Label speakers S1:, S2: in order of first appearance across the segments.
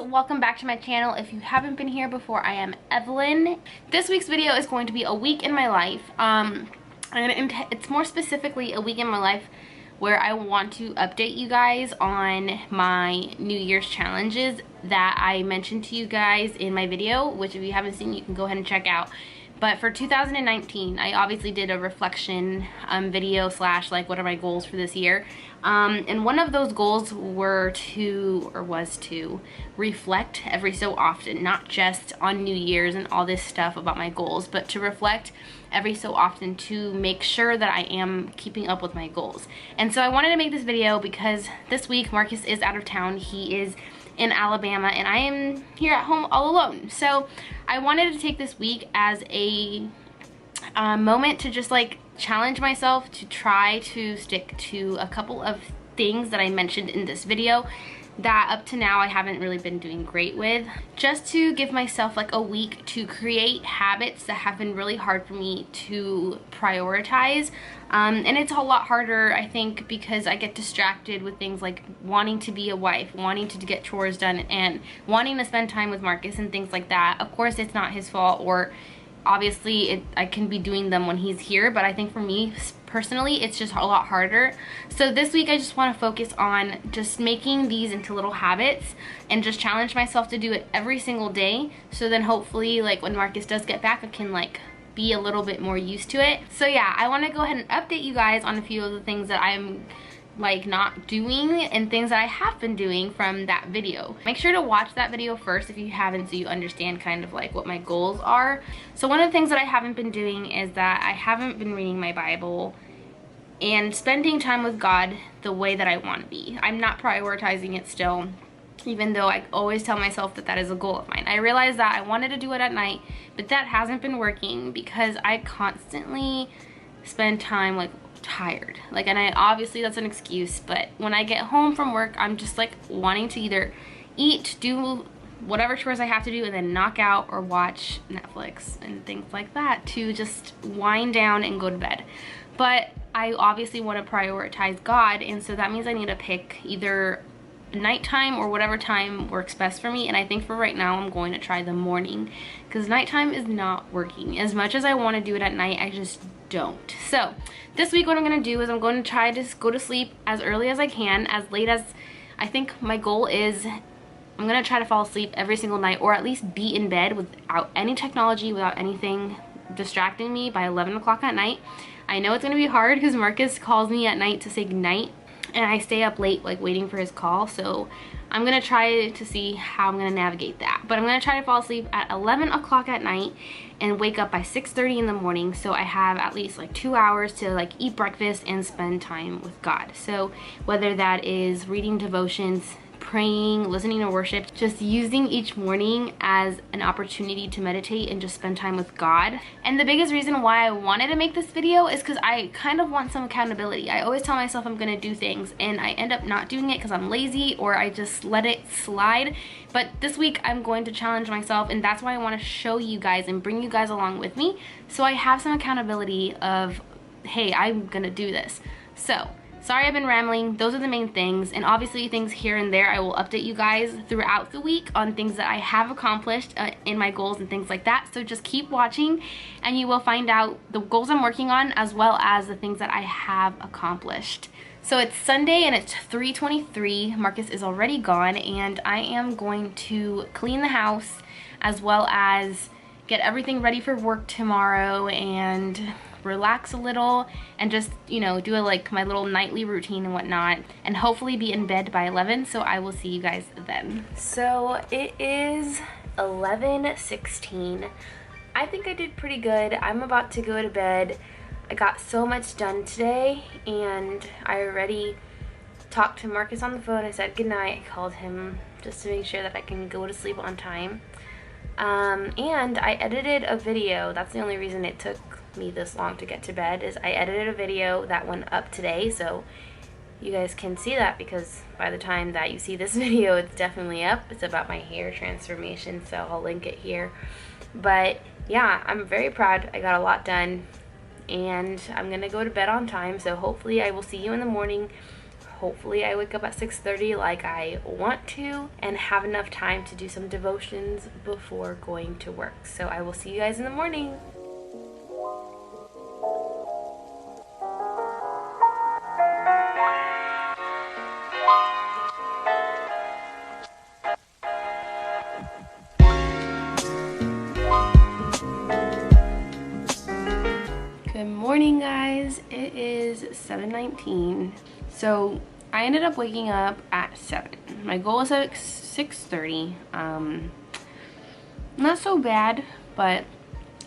S1: welcome back to my channel. If you haven't been here before, I am Evelyn. This week's video is going to be a week in my life. It's more specifically a week in my life where I want to update you guys on my New Year's challenges that I mentioned to you guys in my video, which if you haven't seen, you can go ahead and check out. But for 2019, I obviously did a reflection video slash like what are my goals for this year. And one of those goals was to reflect every so often, not just on New Year's and all this stuff about my goals, but to reflect every so often to make sure that I am keeping up with my goals. And so I wanted to make this video because this week Marcus is out of town. He is in Alabama and I am here at home all alone. So I wanted to take this week as a moment to just like challenge myself to try to stick to a couple of things that I mentioned in this video that up to now I haven't really been doing great with, just to give myself like a week to create habits that have been really hard for me to prioritize. And it's a lot harder, I think, because I get distracted with things like wanting to be a wife, wanting to get chores done, and wanting to spend time with Marcus and things like that. Of course, it's not his fault, or obviously I can be doing them when he's here, but I think for me personally it's just a lot harder. So this week I just want to focus on just making these into little habits and just challenge myself to do it every single day, so then hopefully like when Marcus does get back I can like be a little bit more used to it. So yeah, I want to go ahead and update you guys on a few of the things that I'm like not doing and things that I have been doing from that video. Make sure to watch that video first if you haven't, so you understand kind of like what my goals are. So one of the things that I haven't been doing is that I haven't been reading my Bible and spending time with God the way that I want to be. I'm not prioritizing it still, even though I always tell myself that that is a goal of mine. I realized that I wanted to do it at night, but that hasn't been working because I constantly spend time like tired. Like, and I obviously that's an excuse, but when I get home from work, I'm just like wanting to either eat, do whatever chores I have to do, and then knock out or watch Netflix and things like that to just wind down and go to bed. But I obviously want to prioritize God, and so that means I need to pick either nighttime or whatever time works best for me. And I think for right now I'm going to try the morning because nighttime is not working. As much as I want to do it at night, I just don't. So this week what I'm going to do is I'm going to try to go to sleep as early as I can, as late as I think my goal is. I'm going to try to fall asleep every single night, or at least be in bed without any technology, without anything distracting me by 11 o'clock at night. I know it's going to be hard because Marcus calls me at night to say goodnight and I stay up late like waiting for his call, so I'm gonna try to see how I'm gonna navigate that. But I'm gonna try to fall asleep at 11 o'clock at night and wake up by 6:30 in the morning, so I have at least like 2 hours to like eat breakfast and spend time with God. So whether that is reading devotions, praying, listening to worship, just using each morning as an opportunity to meditate and just spend time with God. And the biggest reason why I wanted to make this video is because I kind of want some accountability. I always tell myself I'm gonna do things and I end up not doing it because I'm lazy or I just let it slide. But this week I'm going to challenge myself, and that's why I want to show you guys and bring you guys along with me, so I have some accountability of, hey, I'm gonna do this. So sorry I've been rambling. Those are the main things, and obviously things here and there I will update you guys throughout the week on things that I have accomplished in my goals and things like that. So just keep watching and you will find out the goals I'm working on as well as the things that I have accomplished. So it's Sunday and it's 3:23. Marcus is already gone and I am going to clean the house as well as get everything ready for work tomorrow and relax a little and just, you know, do like my little nightly routine and whatnot, and hopefully be in bed by 11. So I will see you guys then. So it is 11:16. I think I did pretty good. I'm about to go to bed. I got so much done today and I already talked to Marcus on the phone. I said goodnight. I called him just to make sure that I can go to sleep on time. And I edited a video. That's the only reason it took me this long to get to bed, is I edited a video that went up today, so you guys can see that, because by the time that you see this video it's definitely up. It's about my hair transformation, so I'll link it here. But yeah, I'm very proud. I got a lot done and I'm gonna go to bed on time, so hopefully I will see you in the morning. hopefully I wake up at 6:30 like I want to, and have enough time to do some devotions before going to work. So I will see you guys in the morning. Good morning, guys. It is 7:19. So I ended up waking up at 7. My goal was at 6:30. Not so bad, but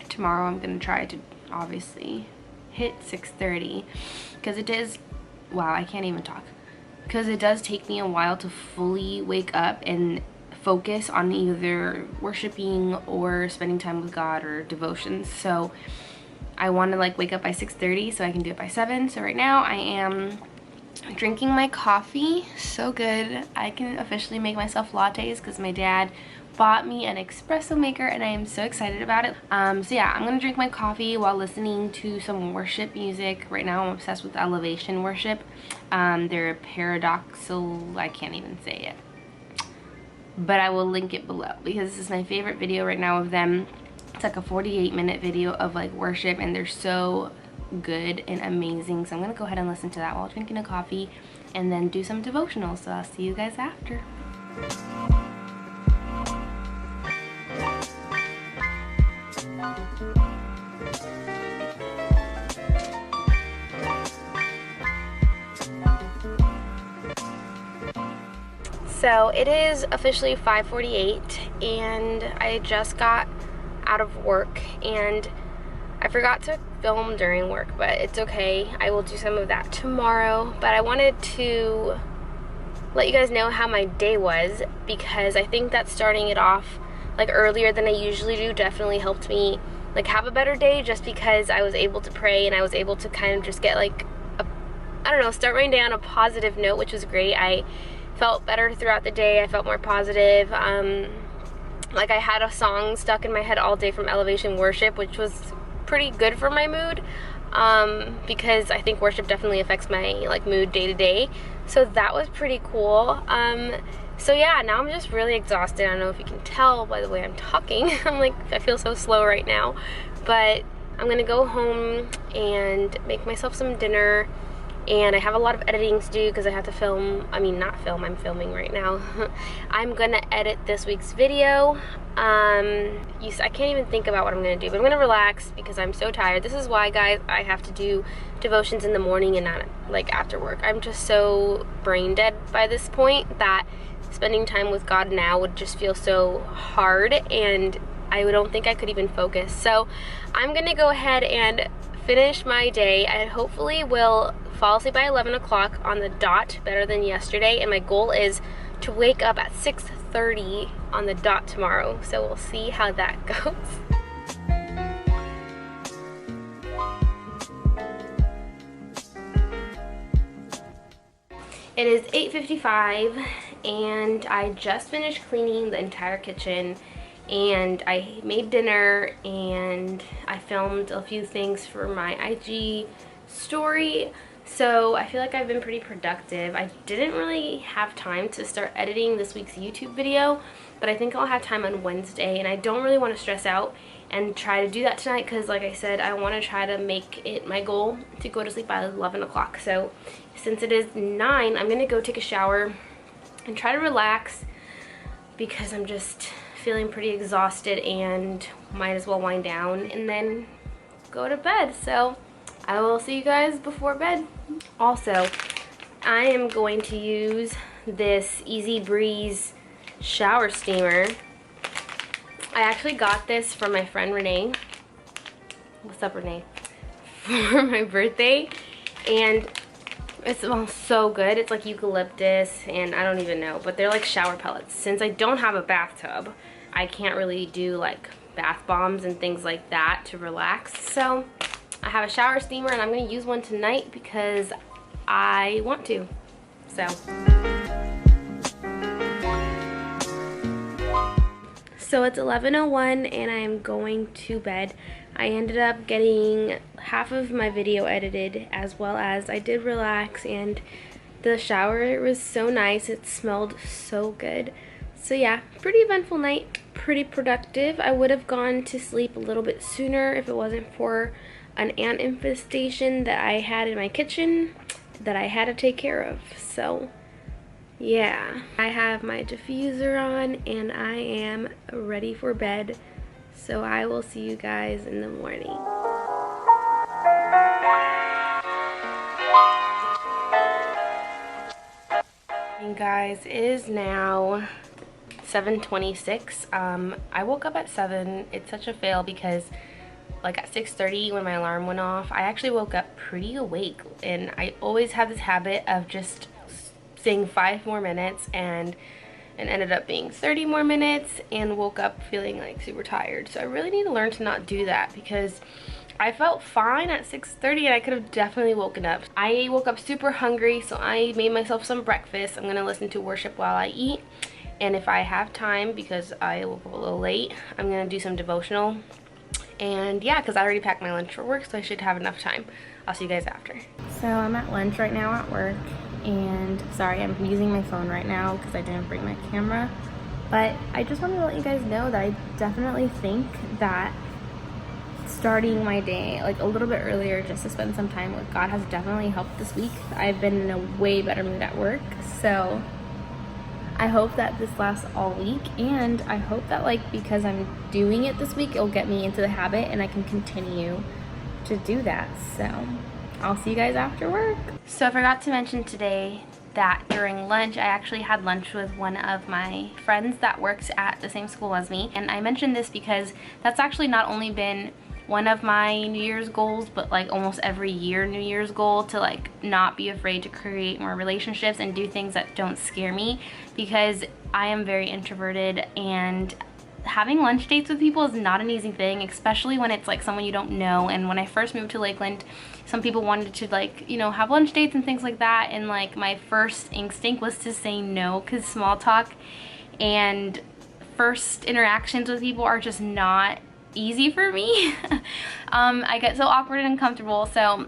S1: tomorrow I'm gonna try to obviously hit 6:30 because it is, wow, I can't even talk, because it does take me a while to fully wake up and focus on either worshiping or spending time with God or devotions. So I want to like wake up by 6:30 so I can do it by 7. So right now I am drinking my coffee. So good. I can officially make myself lattes because my dad bought me an espresso maker and I am so excited about it. So yeah, I'm gonna drink my coffee while listening to some worship music. Right now I'm obsessed with Elevation worship. They're paradoxal, I can't even say it, but I will link it below because this is my favorite video right now of them. It's like a 48-minute video of like worship and they're so good and amazing. So I'm gonna go ahead and listen to that while drinking a coffee and then do some devotionals. So I'll see you guys after. So it is officially 5:48 and I just got out of work and I forgot to film during work, but it's okay. I will do some of that tomorrow. But I wanted to let you guys know how my day was because I think that starting it off like earlier than I usually do definitely helped me like have a better day, just because I was able to pray and I was able to kind of just get like I don't know, start my day on a positive note, which was great. I felt better throughout the day. I felt more positive. Like I had a song stuck in my head all day from Elevation Worship, which was pretty good for my mood, because I think worship definitely affects my like mood day to day. So that was pretty cool. So yeah, now I'm just really exhausted. I don't know if you can tell by the way I'm talking. I feel so slow right now, but I'm gonna go home and make myself some dinner. And I have a lot of editing to do because I have to film, I mean not film, I'm filming right now. I'm gonna edit this week's video. I can't even think about what I'm gonna do, but I'm gonna relax because I'm so tired. This is why, guys, I have to do devotions in the morning and not like after work. I'm just so brain dead by this point that spending time with God now would just feel so hard and I don't think I could even focus. So I'm gonna go ahead and finish my day. I hopefully will fall asleep by 11 o'clock on the dot, better than yesterday, and my goal is to wake up at 6:30 on the dot tomorrow. So we'll see how that goes. It is 8:55 and I just finished cleaning the entire kitchen and I made dinner and I filmed a few things for my IG story. So I feel like I've been pretty productive. I didn't really have time to start editing this week's YouTube video, but I think I'll have time on Wednesday, and I don't really want to stress out and try to do that tonight because like I said, I want to try to make it my goal to go to sleep by 11 o'clock. So since it is 9, I'm gonna go take a shower and try to relax because I'm just feeling pretty exhausted and might as well wind down and then go to bed. So I will see you guys before bed. Also, I am going to use this Easy Breeze shower steamer. I actually got this from my friend Renee. What's up, Renee? For my birthday, and it smells so good. It's like eucalyptus and I don't even know, but they're like shower pellets. Since I don't have a bathtub, I can't really do like bath bombs and things like that to relax. So I have a shower steamer and I'm gonna use one tonight because I want to. So it's 11:01 and I am going to bed. I ended up getting half of my video edited, as well as I did relax and the shower was so nice. It smelled so good. So yeah, pretty eventful night, pretty productive. I would have gone to sleep a little bit sooner if it wasn't for an ant infestation that I had in my kitchen that I had to take care of. So yeah, I have my diffuser on and I am ready for bed. So I will see you guys in the morning. Hey guys, it is now 7:26. I woke up at 7. It's such a fail because like at 6:30 when my alarm went off, I actually woke up pretty awake, and I always have this habit of just saying 5 more minutes, and it ended up being 30 more minutes, and woke up feeling like super tired. So I really need to learn to not do that, because I felt fine at 6:30 and I could have definitely woken up. I woke up super hungry, so I made myself some breakfast. I'm gonna listen to worship while I eat, and if I have time, because I woke up a little late, I'm gonna do some devotional. And yeah, because I already packed my lunch for work, so I should have enough time. I'll see you guys after. So I'm at lunch right now at work, and sorry, I'm using my phone right now because I didn't bring my camera, but I just wanted to let you guys know that I definitely think that starting my day like a little bit earlier just to spend some time with God has definitely helped this week. I've been in a way better mood at work, so I hope that this lasts all week, and I hope that like because I'm doing it this week, it'll get me into the habit and I can continue to do that. So I'll see you guys after work. So I forgot to mention today that during lunch, I actually had lunch with one of my friends that works at the same school as me. And I mentioned this because that's actually not only been one of my New Year's goals, but like almost every year New Year's goal, to like not be afraid to create more relationships and do things that don't scare me, because I am very introverted, and having lunch dates with people is not an easy thing, especially when it's like someone you don't know. And when I first moved to Lakeland, some people wanted to like, you know, have lunch dates and things like that, and like my first instinct was to say no, because small talk and first interactions with people are just not easy for me. I get so awkward and uncomfortable, so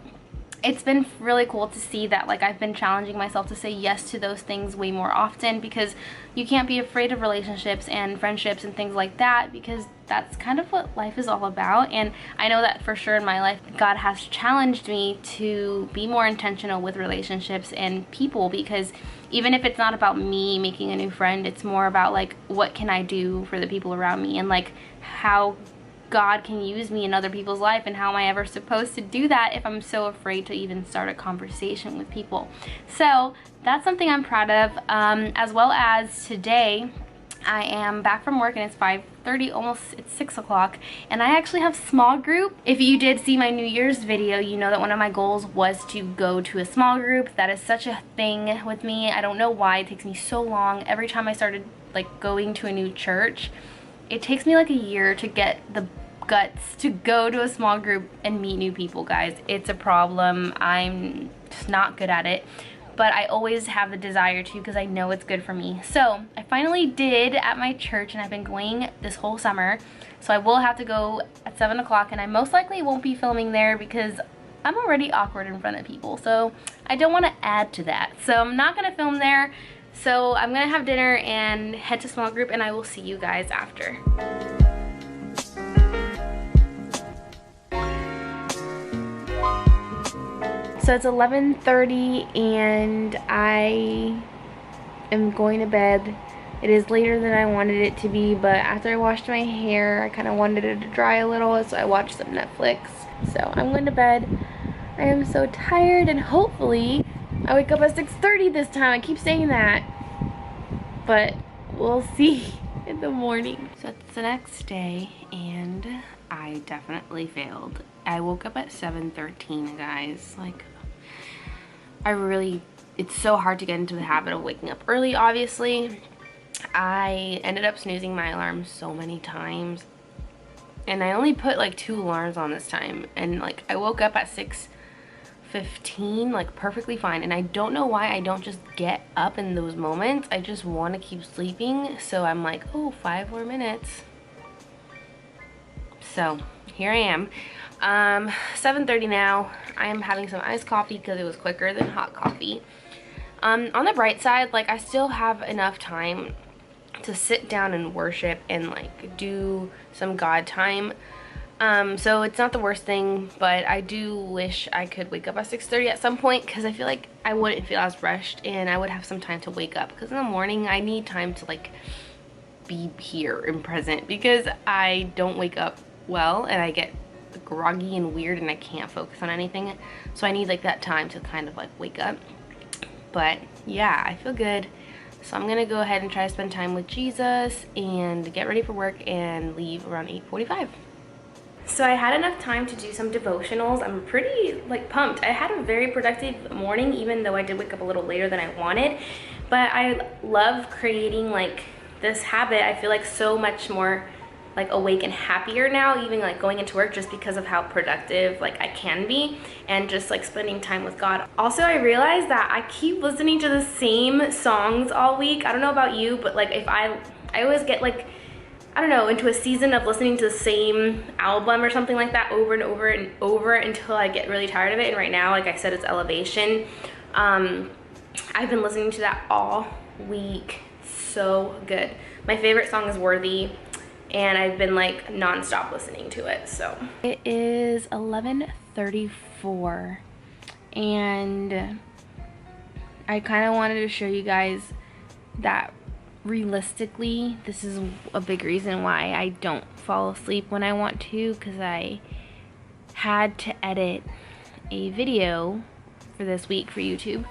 S1: it's been really cool to see that like I've been challenging myself to say yes to those things way more often, because you can't be afraid of relationships and friendships and things like that, because that's kind of what life is all about. And I know that for sure in my life, God has challenged me to be more intentional with relationships and people, because even if it's not about me making a new friend, it's more about like what can I do for the people around me, and like how God can use me in other people's life, and how am I ever supposed to do that if I'm so afraid to even start a conversation with people. So that's something I'm proud of, as well as today I am back from work and it's 5:30, almost it's 6 o'clock, and I actually have small group. If you did see my New Year's video, you know that one of my goals was to go to a small group. That is such a thing with me. I don't know why it takes me so long. Every time I started like going to a new church, it takes me like a year to get the guts to go to a small group and meet new people, guys. It's a problem. I'm just not good at it, but I always have the desire to, because I know it's good for me. So I finally did at my church, and I've been going this whole summer, so I will have to go at 7 o'clock, and I most likely won't be filming there because I'm already awkward in front of people, so I don't want to add to that. So I'm not going to film there. So I'm going to have dinner and head to small group, and I will see you guys after. So it's 11:30 and I am going to bed. It is later than I wanted it to be, but after I washed my hair, I kind of wanted it to dry a little, so I watched some Netflix. So I'm going to bed. I am so tired, and hopefully I wake up at 6:30 this time. I keep saying that, but we'll see in the morning. So it's the next day, and I definitely failed. I woke up at 7:13, guys. Like, it's so hard to get into the habit of waking up early, obviously. I ended up snoozing my alarm so many times, and I only put like 2 alarms on this time, and like I woke up at 6:15 like perfectly fine, and I don't know why I don't just get up in those moments. I just want to keep sleeping, so I'm like, oh, 5 more minutes. So here I am. 7:30 now. I am having some iced coffee because it was quicker than hot coffee. On the bright side, like I still have enough time to sit down and worship and like do some God time. So it's not the worst thing, but I do wish I could wake up at 6:30 at some point, because I feel like I wouldn't feel as rushed and I would have some time to wake up, because in the morning I need time to like be here and present, because I don't wake up well and I get groggy and weird and I can't focus on anything. So I need like that time to kind of like wake up. But yeah, I feel good. So I'm gonna go ahead and try to spend time with Jesus and get ready for work and leave around 8:45. So I had enough time to do some devotionals. I'm pretty like pumped. I had a very productive morning, even though I did wake up a little later than I wanted. But I love creating like this habit. I feel like so much more like awake and happier now, even like going into work, just because of how productive like I can be and just like spending time with God. Also, I realized that I keep listening to the same songs all week. I don't know about you, but like if I always get like, I don't know, into a season of listening to the same album or something like that over and over and over until I get really tired of it. And right now, like I said, it's Elevation. I've been listening to that all week. So good. My favorite song is Worthy, and I've been like non-stop listening to it. So it is 11:34 and I kind of wanted to show you guys that realistically this is a big reason why I don't fall asleep when I want to, because I had to edit a video for this week for YouTube.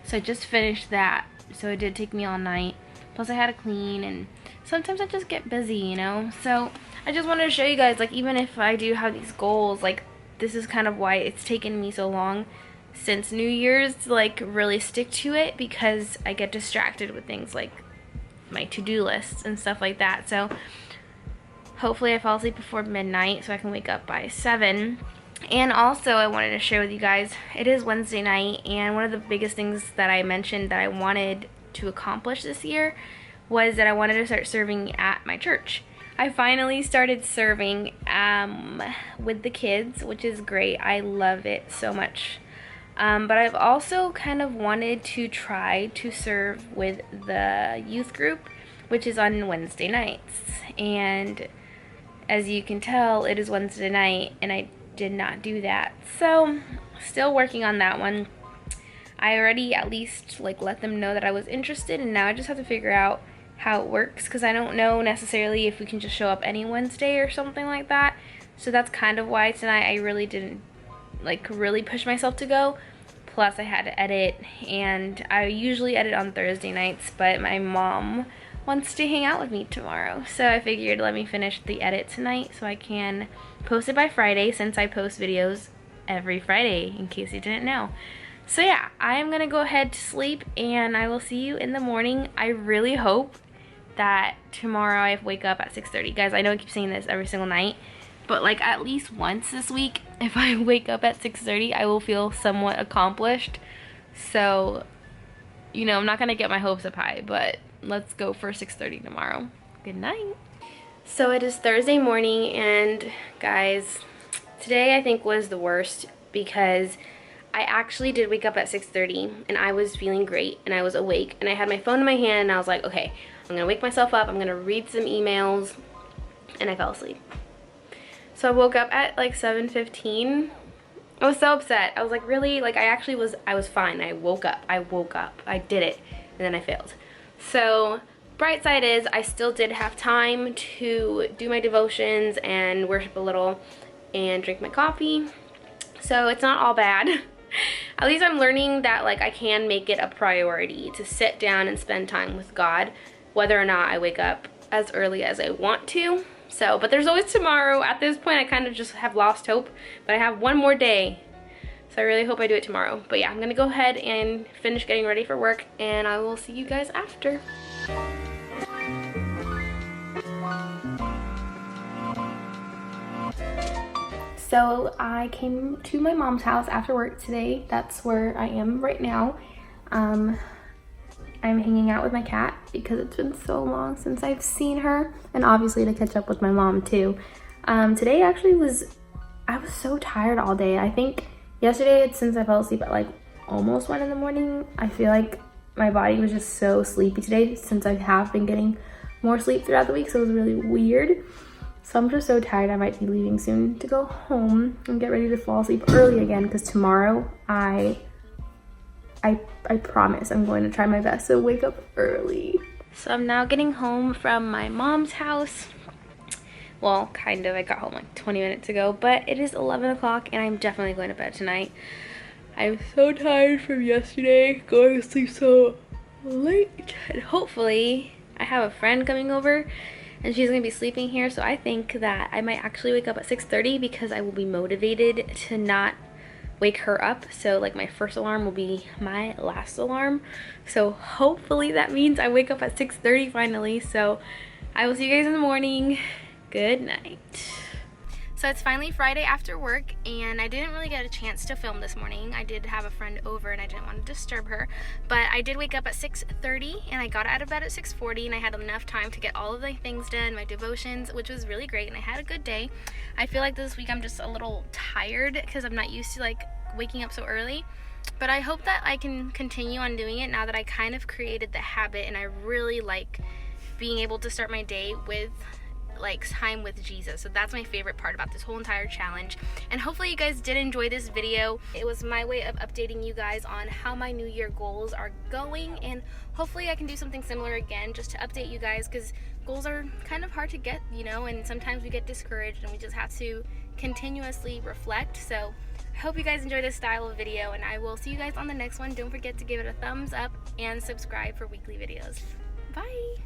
S1: So I just finished that, so it did take me all night, plus I had to clean, and sometimes I just get busy, you know. So I just wanted to show you guys, like, even if I do have these goals, like, this is kind of why it's taken me so long since New Year's to like really stick to it, because I get distracted with things like my to-do lists and stuff like that. So hopefully I fall asleep before midnight so I can wake up by 7. And also I wanted to share with you guys, it is Wednesday night, and one of the biggest things that I mentioned that I wanted to accomplish this year was that I wanted to start serving at my church. I finally started serving with the kids, which is great. I love it so much. But I've also kind of wanted to try to serve with the youth group, which is on Wednesday nights. And as you can tell, it is Wednesday night and I did not do that. So still working on that one. I already at least like let them know that I was interested, and now I just have to figure out how it works, because I don't know necessarily if we can just show up any Wednesday or something like that. So that's kind of why tonight I really didn't like really push myself to go. Plus I had to edit, and I usually edit on Thursday nights, but my mom wants to hang out with me tomorrow, so I figured let me finish the edit tonight so I can post it by Friday, since I post videos every Friday, in case you didn't know. So yeah, I am gonna go ahead to sleep, and I will see you in the morning. I really hope that tomorrow I wake up at 6:30. Guys, I know I keep saying this every single night, but like at least once this week, if I wake up at 6:30, I will feel somewhat accomplished. So, you know, I'm not gonna get my hopes up high, but let's go for 6:30 tomorrow. Good night. So it is Thursday morning, and guys, today I think was the worst, because I actually did wake up at 6:30 and I was feeling great and I was awake, and I had my phone in my hand and I was like, okay, I'm gonna wake myself up, I'm gonna read some emails, and I fell asleep. So I woke up at like 7:15. I was so upset. I was like, really? Like I was fine. I woke up, I did it, and then I failed. So bright side is I still did have time to do my devotions and worship a little and drink my coffee. So it's not all bad. At least I'm learning that like I can make it a priority to sit down and spend time with God, whether or not I wake up as early as I want to. So, but there's always tomorrow. At this point, I kind of just have lost hope, but I have one more day. So I really hope I do it tomorrow. But yeah, I'm gonna go ahead and finish getting ready for work, and I will see you guys after. So I came to my mom's house after work today. That's where I am right now. I'm hanging out with my cat because it's been so long since I've seen her, and obviously to catch up with my mom too. Today actually I was so tired all day. I think yesterday, since I fell asleep at like almost 1 in the morning, I feel like my body was just so sleepy today since I have been getting more sleep throughout the week, so it was really weird. So I'm just so tired. I might be leaving soon to go home and get ready to fall asleep early again, because tomorrow I promise I'm going to try my best to wake up early. So I'm now getting home from my mom's house. Well, kind of. I got home like 20 minutes ago, but it is 11 o'clock and I'm definitely going to bed tonight. I'm so tired from yesterday, going to sleep so late. And hopefully I have a friend coming over and she's going to be sleeping here, so I think that I might actually wake up at 6:30 because I will be motivated to not wake her up. So like my first alarm will be my last alarm. So hopefully that means I wake up at 6:30 finally. So I will see you guys in the morning. Good night. So it's finally Friday after work, and I didn't really get a chance to film this morning. I did have a friend over and I didn't want to disturb her, but I did wake up at 6:30 and I got out of bed at 6:40, and I had enough time to get all of my things done, my devotions, which was really great, and I had a good day. I feel like this week I'm just a little tired because I'm not used to like waking up so early, but I hope that I can continue on doing it now that I kind of created the habit, and I really like being able to start my day with like time with Jesus. So that's my favorite part about this whole entire challenge, and hopefully you guys did enjoy this video. It was my way of updating you guys on how my new year goals are going, and hopefully I can do something similar again just to update you guys, because goals are kind of hard to get, you know, and sometimes we get discouraged and we just have to continuously reflect. So I hope you guys enjoy this style of video, and I will see you guys on the next one. Don't forget to give it a thumbs up and subscribe for weekly videos. Bye.